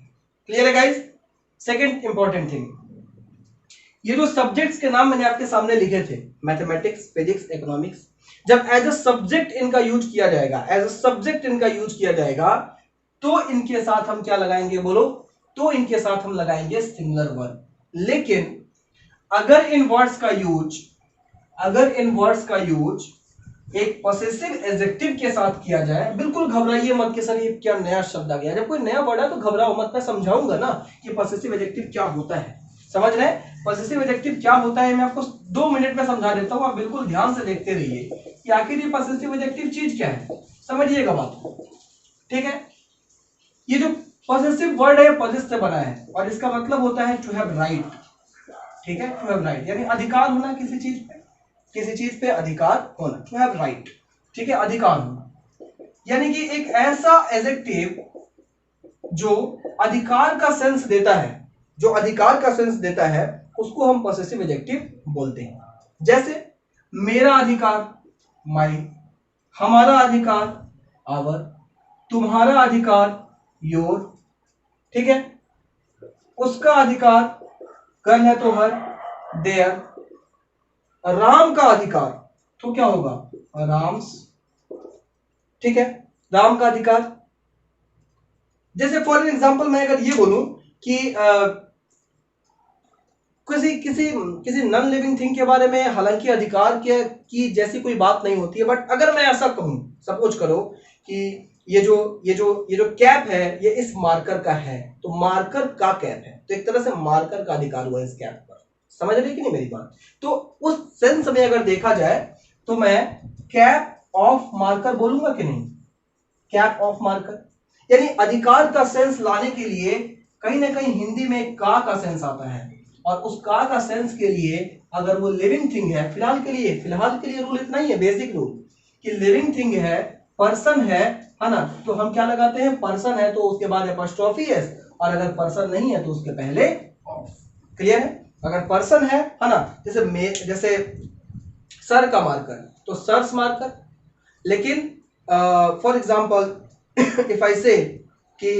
क्लियर है गाइस? सेकंड इंपॉर्टेंट थिंग, ये जो सब्जेक्ट्स के नाम मैंने आपके सामने लिखे थे, मैथमेटिक्स, फिजिक्स, इकोनॉमिक्स, जब एज अ सब्जेक्ट इनका यूज किया जाएगा, एज अ सब्जेक्ट इनका यूज किया जाएगा, तो इनके साथ हम क्या लगाएंगे, बोलो, तो इनके साथ हम लगाएंगे सिंगुलर वर्ब। लेकिन अगर इन वर्ड्स का यूज एक पॉसेसिव एडजेक्टिव के साथ किया जाए, बिल्कुल घबराइए मत कि सर ये क्या नया शब्द आ गया। जब कोई नया वर्ड है तो घबराओ मत, मैं समझाऊंगा ना कि पॉसेसिव एडजेक्टिव क्या होता है। समझ रहे हैं पॉसेसिव एडजेक्टिव क्या होता है? मैं आपको 2 मिनट में समझा देता हूं, आप बिल्कुल ध्यान से देखते रहिए कि आखिर ये पॉसेसिव एडजेक्टिव चीज क्या है। समझिएगा बात को, ठीक है? ये जो पॉसेसिव वर्ड है पॉसेस से बना है और इसका मतलब होता है टू हैव राइट। ठीक है, टू हैव राइट यानी अधिकार होना किसी चीज पे अधिकार होना, टू हैव राइट। ठीक है, अधिकार होना, यानी कि एक ऐसा एडजेक्टिव जो अधिकार का सेंस देता है, जो अधिकार का सेंस देता है, उसको हम पॉसेसिव एडजेक्टिव बोलते हैं। जैसे मेरा अधिकार, माई, हमारा अधिकार, आवर, तुम्हारा अधिकार, योर। ठीक है, उसका अधिकार, कल है तो हर, देयर। राम का अधिकार तो क्या होगा, राम्स। ठीक है, राम का अधिकार। जैसे फॉर एग्जांपल मैं अगर ये बोलूं कि किसी नॉन लिविंग थिंग के बारे में, हालांकि अधिकार की जैसी कोई बात नहीं होती है, बट अगर मैं ऐसा कहूं, सपोज करो कि ये जो कैप है ये इस मार्कर का है, तो मार्कर का कैप है, तो एक तरह से मार्कर का अधिकार हुआ इस कैप पर। समझ रहे कि नहीं मेरी बात? तो उस सेंस में अगर देखा जाए तो मैं कैप ऑफ मार्कर बोलूंगा कि नहीं, कैप ऑफ मार्कर। यानी अधिकार का सेंस लाने के लिए कहीं ना कहीं हिंदी में का सेंस आता है, और उस का सेंस के लिए अगर वो लिविंग थिंग है, फिलहाल के लिए रूल इतना ही है, बेसिक रूल, कि लिविंग थिंग है, पर्सन है ना, तो हम क्या लगाते हैं, पर्सन है तो उसके बाद एपॉस्ट्रोफी एस, और अगर पर्सन नहीं है तो उसके पहले ऑफ। क्लियर है? अगर पर्सन है ना, जैसे सर का मार्कर तो सर्स मार्कर। लेकिन फॉर एग्जांपल इफ आई से कि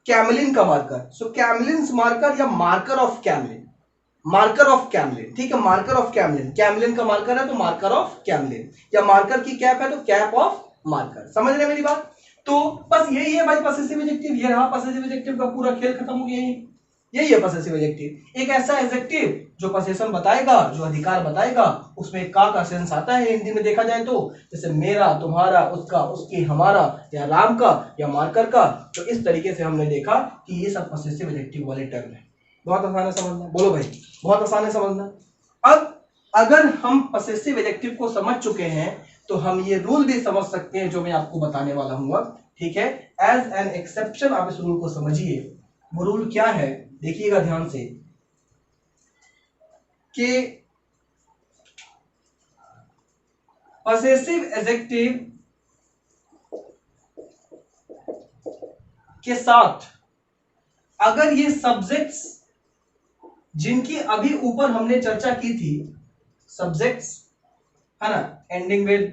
कैमलिन का मार्कर, सो कैमलिन्स मार्कर या मार्कर ऑफ कैमलिन, ठीक है, मार्कर ऑफ कैमलिन, कैमलिन का मार्कर है तो मार्कर ऑफ कैमलिन, या मार्कर की कैप है तो कैप ऑफ मार्कर। समझ रहे मेरी बात? तो बस यही है भाई पॉसेसिव एडजेक्टिव। ये रहा पॉसेसिव एडजेक्टिव का पूरा खेल, खत्म हो गया। यही है पॉसेसिव एडजेक्टिव, एक ऐसा एडजेक्टिव जो पोजीशन बताएगा, जो अधिकार बताएगा, उसमें का सेंस आता है हिंदी में देखा जाए तो, जैसे मेरा, तुम्हारा, उसका, उसकी, हमारा, या राम का, या मार्कर का। तो इस तरीके से हमने देखा कि ये सब पॉसेसिव एडजेक्टिव वाले टर्म है। बहुत आसान है समझना, बोलो भाई, बहुत आसान है समझना। अब अगर हम पॉसेसिव एडजेक्टिव को समझ चुके हैं तो हम ये रूल भी समझ सकते हैं जो मैं आपको बताने वाला हूं अब। ठीक है, एज एन एक्सेप्शन आप इस रूल को समझिए। वो रूल क्या है, देखिएगा ध्यान से, कि पॉसेसिव एडजेक्टिव के साथ अगर ये सब्जेक्ट्स जिनकी अभी ऊपर हमने चर्चा की थी, सब्जेक्ट्स है ना, एंडिंग विद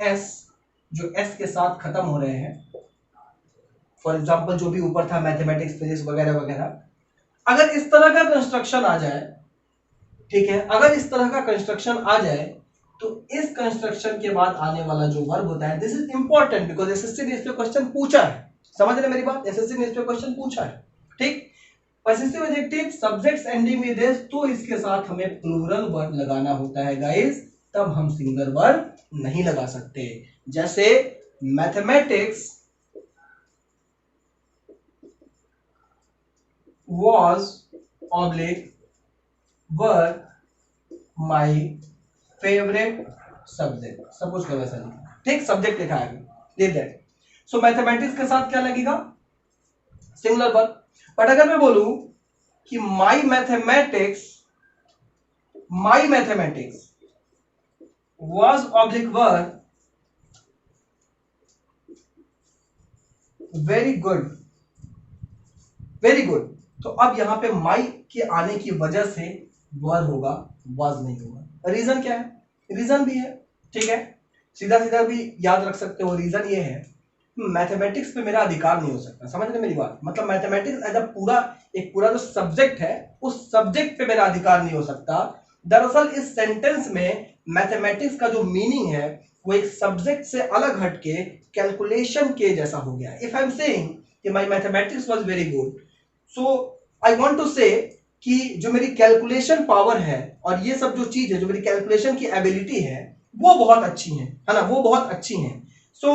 एस, जो एस के साथ खत्म हो रहे हैं, फॉर एग्जाम्पल जो भी ऊपर था मैथमेटिक्स, फिजिक्स वगैरह वगैरह, अगर इस तरह का कंस्ट्रक्शन आ जाए, ठीक है, अगर इस तरह का कंस्ट्रक्शन आ जाए तो इस कंस्ट्रक्शन के बाद आने वाला जो वर्ब होता है, this is important because SSC ने इस पे क्वेश्चन पूछा है, समझ रहे मेरी बात, एसएससी ने इस पे क्वेश्चन पूछा है, ठीक। Possessive adjective subjects ending with S, तो इसके साथ हमें प्लूरल वर्ब लगाना होता है गाइस, तब हम सिंगुलर वर्ब नहीं लगा सकते। जैसे mathematics was oblique were my favorite subject, सब कुछ का वैसा लिखा, ठीक, सब्जेक्ट लिखा है, लीव दैट। सो मैथमेटिक्स के साथ क्या लगेगा, सिंगुलर वर्ब। बट अगर मैं बोलूं कि my mathematics was oblique were very good, तो अब यहां पे माई के आने की वजह से वर होगा, वाज नहीं होगा। रीजन क्या है, रीजन भी है, ठीक है, सीधा सीधा भी याद रख सकते हो। रीजन ये है, मैथमेटिक्स पे मेरा अधिकार नहीं हो सकता, समझ रहे मेरी बात, मतलब मैथमेटिक्स एज अ एक पूरा जो सब्जेक्ट है, उस सब्जेक्ट पे मेरा अधिकार नहीं हो सकता। दरअसल इस सेंटेंस में मैथमेटिक्स का जो मीनिंग है वो एक सब्जेक्ट से अलग हटके कैलकुलेशन के जैसा हो गया। इफ आई एम सेइंग कि my mathematics was very good, so I want to say कि जो मेरी कैलकुलेशन पावर है और ये सब जो चीज है, जो मेरी कैलकुलेशन की एबिलिटी है, वो बहुत अच्छी है ना, वो बहुत अच्छी है। सो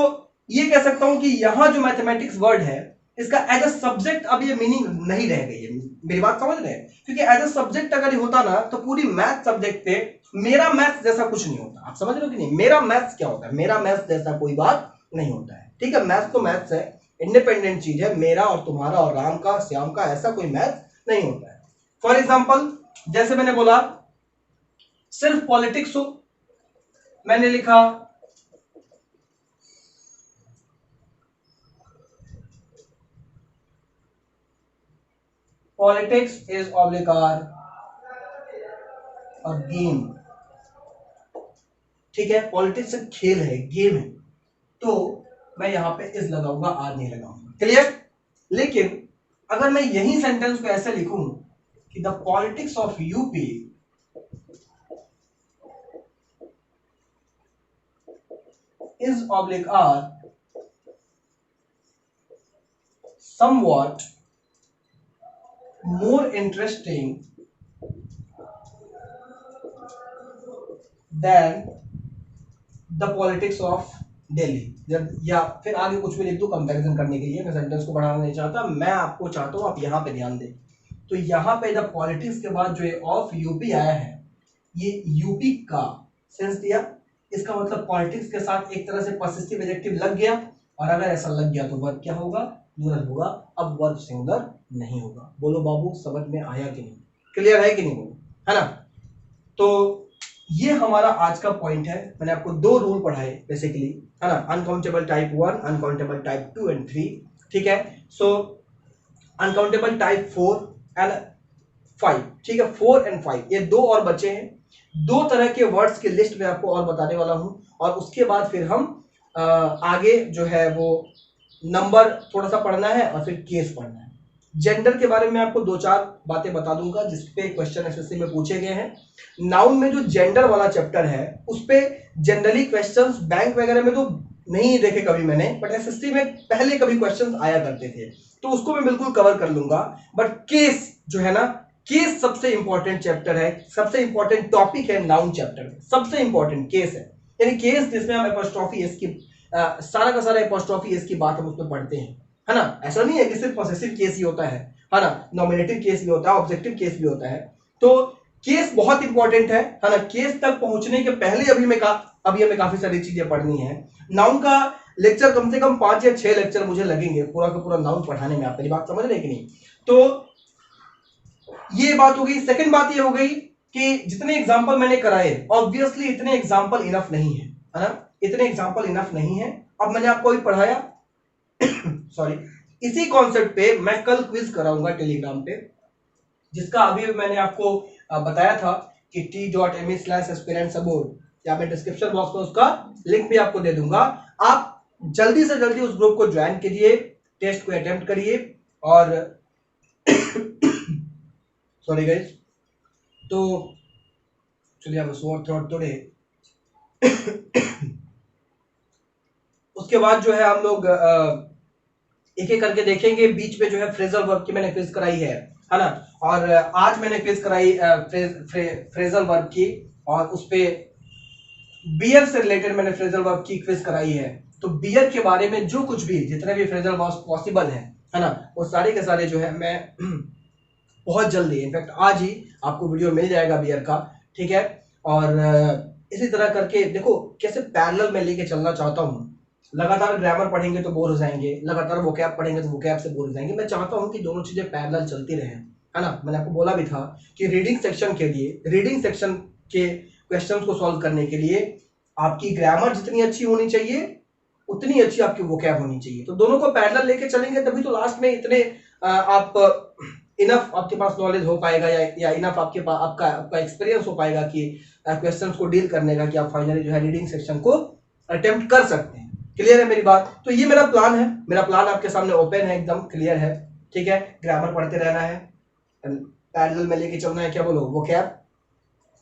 ये कह सकता हूं कि यहां जो मैथमेटिक्स वर्ड है, इसका एज अ सब्जेक्ट अब ये मीनिंग नहीं रह गई है, मेरी बात समझ रहे हैं, क्योंकि एज अ सब्जेक्ट अगर ये होता ना तो पूरी मैथ सब्जेक्ट पे मेरा मैथ्स जैसा कुछ नहीं होता। आप समझ रहे हो कि नहीं, मेरा मैथ्स क्या होता है, मेरा मैथ्स जैसा कोई बात नहीं होता है, ठीक है। मैथ्स तो मैथ्स है, इंडिपेंडेंट चीज है, मेरा और तुम्हारा और राम का श्याम का ऐसा कोई मैथ्स नहीं होता है। फॉर एग्जाम्पल जैसे मैंने बोला सिर्फ पॉलिटिक्स हो, मैंने लिखा पॉलिटिक्स इज ऑब्लिकार और गेम, ठीक है, पॉलिटिक्स एक खेल है, गेम है, तो मैं यहां पे इज लगाऊंगा, आर नहीं लगाऊंगा, क्लियर। लेकिन अगर मैं यही सेंटेंस को ऐसे लिखूं कि the politics of UP is oblique are somewhat more interesting than the politics of Delhi, या फिर आगे कुछ भी लिख दूं कंपैरिजन करने के लिए, मैं सेंटेंस को बढ़ाना नहीं चाहता, मैं आपको चाहता हूं आप यहां पे ध्यान दें। तो यहां पे द पॉलिटिक्स के बाद जो ऑफ यूपी आया है, ये यूपी का सेंस दिया, इसका मतलब पॉलिटिक्स के साथ एक तरह से पॉसेसिव एडजेक्टिव लग गया, और अगर ऐसा लग गया तो वर्ब क्या होगा, प्लूरल होगा, अब वर्ब सिंगुलर नहीं होगा। बोलो बाबू समझ में आया कि नहीं, क्लियर है कि नहीं, बोलो, है ना। तो ये हमारा आज का पॉइंट है, मैंने आपको दो रूल पढ़ाए बेसिकली, है ना, uncountable type 1, uncountable type 2 and 3, ठीक है। सो अनकाउंटेबल टाइप 4 एंड 5, ठीक है, 4 एंड 5 ये दो और बचे हैं। दो तरह के वर्ड्स की लिस्ट में आपको और बताने वाला हूं, और उसके बाद फिर हम आगे जो है वो नंबर थोड़ा सा पढ़ना है और फिर केस पढ़ना है। जेंडर के बारे में आपको दो चार बातें बता दूंगा जिसपे क्वेश्चन एसएससी में पूछे गए हैं। नाउन में जो जेंडर वाला चैप्टर है उस पे जनरली क्वेश्चंस बैंक वगैरह में तो नहीं देखे कभी मैंने, बट एसएससी में पहले कभी क्वेश्चंस आया करते थे, तो उसको मैं बिल्कुल कवर कर लूंगा। बट केस जो है ना, केस सबसे इंपॉर्टेंट चैप्टर है, सबसे इंपॉर्टेंट टॉपिक है नाउन चैप्टर में, सबसे इंपॉर्टेंट केस है, यानी केस जिसमें हम एपोस्ट्रोफी एस की सारा का सारा एपोस्ट्रोफी एस की बात हम उसमें पढ़ते हैं, है ना। ऐसा नहीं है कि सिर्फ पॉसेसिव केस ही होता है ना, नॉमिनेटिव केस भी होता है, ऑब्जेक्टिव केस भी होता है। तो केस बहुत इंपॉर्टेंट है ना। केस तक पहुंचने के पहले अभी हमें काफी सारी चीजें पढ़नी है। नाउन का लेक्चर कम से कम 5 या 6 लेक्चर मुझे लगेंगे पूरा का पूरा नाउन पढ़ाने में, आप मेरी बात समझ रहे हैं कि नहीं। तो ये बात हो गई। सेकंड बात ये हो गई कि जितने एग्जाम्पल मैंने कराए ऑब्वियसली इतने एग्जाम्पल इनफ नहीं है ना, इतने एग्जाम्पल इनफ नहीं है। अब मैंने आपको अभी पढ़ाया सॉरी, इसी कॉन्सेप्ट पे मैं कल क्विज कराऊंगा टेलीग्राम पे, जिसका अभी मैंने आपको बताया था कि t.me/aspirantsupport, या मैं डिस्क्रिप्शन बॉक्स में उसका लिंक भी आपको दे दूंगा। आप जल्दी से जल्दी उस ग्रुप को ज्वाइन कीजिए, टेस्ट को अटेम्प्ट करिए और सॉरी गाइस, तो चलिए आप सोर थ्रोट तोड़े उसके बाद जो है हम लोग एक एक करके देखेंगे। बीच में जो है फ्रेजल वर्ब की मैंने क्विज कराई है ना, और आज मैंने क्विज कराई फ्रेजल वर्ब की, और उस पे बियर से रिलेटेड मैंने फ्रेजल वर्ब की क्विज कराई है। तो बियर के बारे में जो कुछ भी जितने भी फ्रेजल वर्ब पॉसिबल है ना, वो सारे के सारे जो है मैं बहुत जल्दी, इनफैक्ट आज ही आपको वीडियो मिल जाएगा बियर का, ठीक है। और इसी तरह करके देखो कैसे पैरेलल में लेके चलना चाहता हूँ। लगातार ग्रामर पढ़ेंगे तो बोर हो जाएंगे, लगातार वोकैब पढ़ेंगे तो वोकैब से बोर हो जाएंगे। मैं चाहता हूँ कि दोनों चीजें पैरेलल चलती रहे, है ना। मैंने आपको बोला भी था कि रीडिंग सेक्शन के लिए, रीडिंग सेक्शन के क्वेश्चंस को सॉल्व करने के लिए आपकी ग्रामर जितनी अच्छी होनी चाहिए उतनी अच्छी आपकी वोकैब होनी चाहिए। तो दोनों को पैरेलल लेके चलेंगे तभी तो लास्ट में इतने आप इनफ आपके पास नॉलेज हो पाएगा, या इनफ आपके पास आपका एक्सपीरियंस हो पाएगा कि क्वेश्चंस को डील करने का, कि आप फाइनली जो है रीडिंग सेक्शन को अटेम्प्ट कर सकते हैं। क्लियर है मेरी बात? तो ये मेरा प्लान है, मेरा प्लान आपके सामने ओपन है, एकदम क्लियर है, ठीक है। ग्रामर पढ़ते रहना है, पैरेलल में लेके चलना है, क्या बोलो, वोकैब,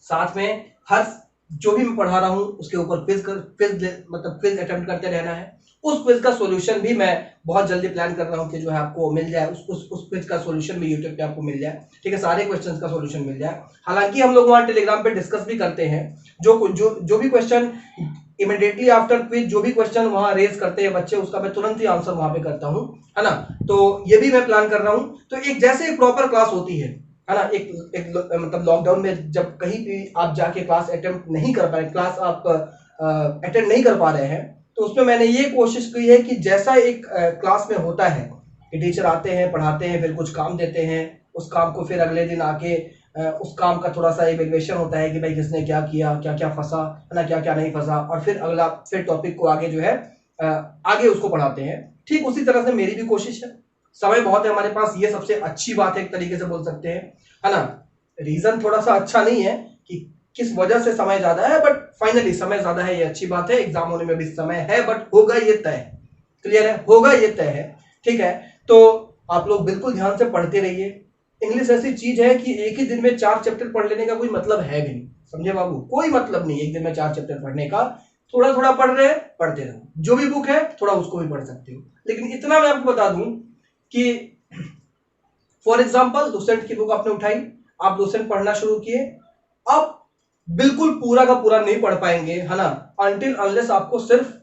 साथ में हर जो भी मैं पढ़ा रहा हूं उसके ऊपर क्विज अटेम्प्ट करते रहना है। उस क्विज का सॉल्यूशन भी मैं बहुत जल्दी प्लान कर रहा हूं कि जो है आपको मिल जाए, उस क्विज का सॉल्यूशन भी यूट्यूब पे आपको मिल जाए, ठीक है। सारे क्वेश्चंस का सॉल्यूशन मिल जाए। हालांकि हम लोग वहां टेलीग्राम पे डिस्कस भी करते हैं, जो भी क्वेश्चन इमीडिएटली आफ्टर क्विज, जो भी क्वेश्चन वहां रेज करते हैं बच्चे, उसका मैं तुरंत ही आंसर वहां पे करता हूं, है ना। तो ये भी मैं प्लान कर रहा हूं। तो एक जैसे प्रॉपर क्लास होती है ना, एक मतलब लॉकडाउन में जब कहीं भी आप जाके क्लास अटेम्प्ट नहीं कर पाए, क्लास आप अटेंड नहीं कर पा रहे हैं, तो उसमें मैंने ये कोशिश की है कि जैसा एक क्लास में होता है कि टीचर आते हैं, पढ़ाते हैं, फिर कुछ काम देते हैं, उस काम को फिर अगले दिन आके उस काम का थोड़ा सा इवैल्यूएशन होता है कि भाई किसने क्या किया, क्या क्या फंसा, है ना, क्या क्या नहीं फंसा, और फिर अगला फिर टॉपिक को आगे जो है आगे उसको पढ़ाते हैं। ठीक उसी तरह से मेरी भी कोशिश है। समय बहुत है हमारे पास, ये सबसे अच्छी बात है, एक तरीके से बोल सकते हैं, है ना। रीजन थोड़ा सा अच्छा नहीं है कि किस वजह से समय ज्यादा है, बट फाइनली समय ज्यादा है, ये अच्छी बात है। एग्जाम होने में भी समय है, बट होगा ये तय, क्लियर है, होगा ये तय है, ठीक है। तो आप लोग बिल्कुल ध्यान से पढ़ते रहिए। इंग्लिश ऐसी चीज है कि एक ही दिन में 4 चैप्टर पढ़ लेने का कोई मतलब है भी नहीं, समझे बाबू, कोई मतलब नहीं एक दिन में 4 चैप्टर पढ़ने का। थोड़ा थोड़ा पढ़ रहे हैं, पढ़ते रहो, जो भी बुक है थोड़ा उसको भी पढ़ सकते हो। लेकिन इतना मैं आपको बता दूं कि फॉर एग्जाम्पल लुसेंट की बुक आपने उठाई, आप लुसेंट पढ़ना शुरू किए, आप बिल्कुल पूरा का पूरा नहीं पढ़ पाएंगे, है ना, अनटिल अनलेस आपको सिर्फ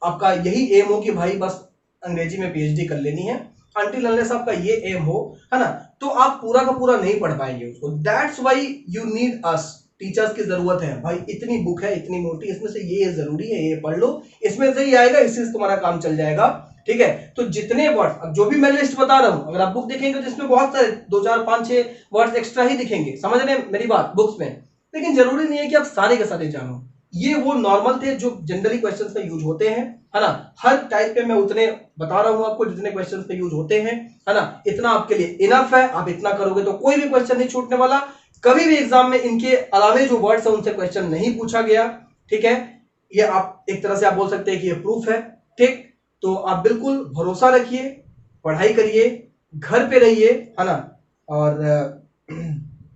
आपका यही एम हो कि भाई बस अंग्रेजी में पीएचडी कर लेनी है, अनटिल अनलेस आपका ये एम हो, है ना, तो आप पूरा का पूरा नहीं पढ़ पाएंगे उसको। That's why you need us, teachers की जरूरत है भाई। इतनी बुक है, इतनी मोटी, इसमें से ये जरूरी है, ये पढ़ लो, इसमें से ही आएगा, इससे तुम्हारा काम चल जाएगा, ठीक है। तो जितने वर्ड, अब जो भी मैं लिस्ट बता रहा हूं, अगर आप बुक देखेंगे तो इसमें बहुत सारे 2 4 5 6 वर्ड्स एक्स्ट्रा ही दिखेंगे, समझ रहे हैं मेरी बात, बुक्स में। लेकिन जरूरी नहीं है कि आप सारे के सारे जानो, ये वो नॉर्मल थे जो जनरली क्वेश्चंस में यूज होते हैं, है ना। हर टाइप पे मैं उतने बता रहा हूं आपको जितने क्वेश्चंस पे यूज होते हैं, है ना। इतना आपके लिए इनफ है, आप इतना करोगे तो कोई भी क्वेश्चन नहीं छूटने वाला। कभी भी एग्जाम में इनके अलावे जो वर्ड्स है उनसे क्वेश्चन नहीं पूछा गया, ठीक है। ये आप एक तरह से आप बोल सकते हैं कि ये प्रूफ है, ठीक। तो आप बिल्कुल भरोसा रखिए, पढ़ाई करिए, घर पे रहिए, है ना।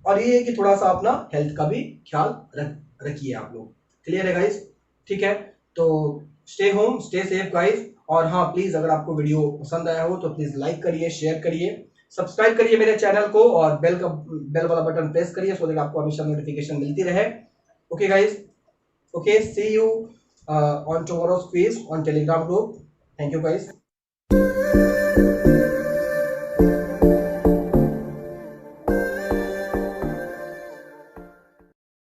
और ये है कि थोड़ा सा अपना हेल्थ का भी ख्याल रखिए आप लोग। क्लियर है गाइस? ठीक है, तो stay home, stay safe guys. और हाँ प्लीज, अगर आपको वीडियो पसंद आया हो तो प्लीज लाइक करिए, शेयर करिए, सब्सक्राइब करिए मेरे चैनल को, और बेल वाला बटन प्रेस करिए सो दैट आपको हमेशा नोटिफिकेशन मिलती रहे। Okay guys, okay, see you on tomorrow's quiz on Telegram group. Thank you guys.